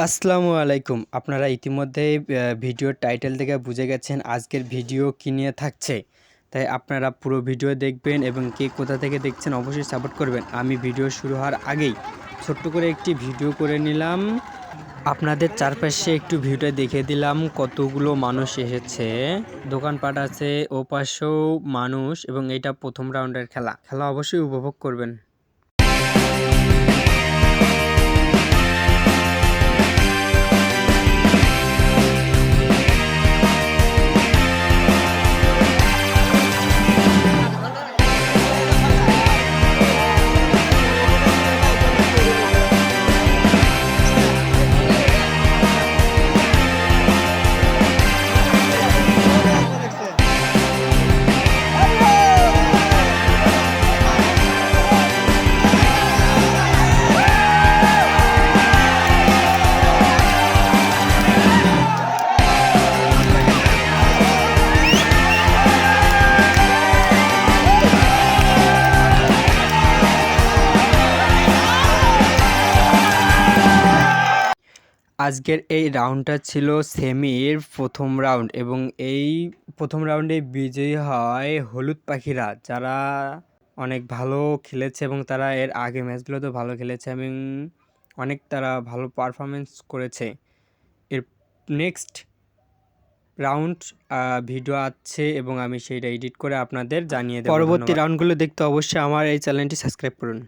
আসসালামু আলাইকুম। আপনারা ইতিমধ্যেই ভিডিওর টাইটেল থেকে বুঝে গেছেন আজকের ভিডিও কী নিয়ে থাকছে। তাই আপনারা পুরো ভিডিও দেখবেন এবং কে কোথা থেকে দেখছেন অবশ্যই সাপোর্ট করবেন। আমি ভিডিও শুরু হওয়ার আগেই ছোট্ট করে একটি ভিডিও করে নিলাম। আপনাদের চারপাশে একটু ভিউটা দেখিয়ে দিলাম কতগুলো মানুষ এসেছে। দোকানপাট আছে, ওপাশেও মানুষ এবং এটা প্রথম রাউন্ডের খেলা অবশ্যই উপভোগ করবেন। আজকের এই রাউন্ডটা ছিল সেমির প্রথম রাউন্ড এবং এই প্রথম রাউন্ডে বিজয়ী হয় হলুদ পাখিরা, যারা অনেক ভালো খেলেছে এবং তারা এর আগে ম্যাচগুলোতেও ভালো খেলেছে এবং অনেক তারা ভালো পারফরমেন্স করেছে। এর নেক্সট রাউন্ড ভিডিও আছে এবং আমি সেইটা এডিট করে আপনাদের জানিয়ে দেব। পরবর্তী রাউন্ডগুলো দেখতে অবশ্যই আমার এই চ্যানেলটি সাবস্ক্রাইব করুন।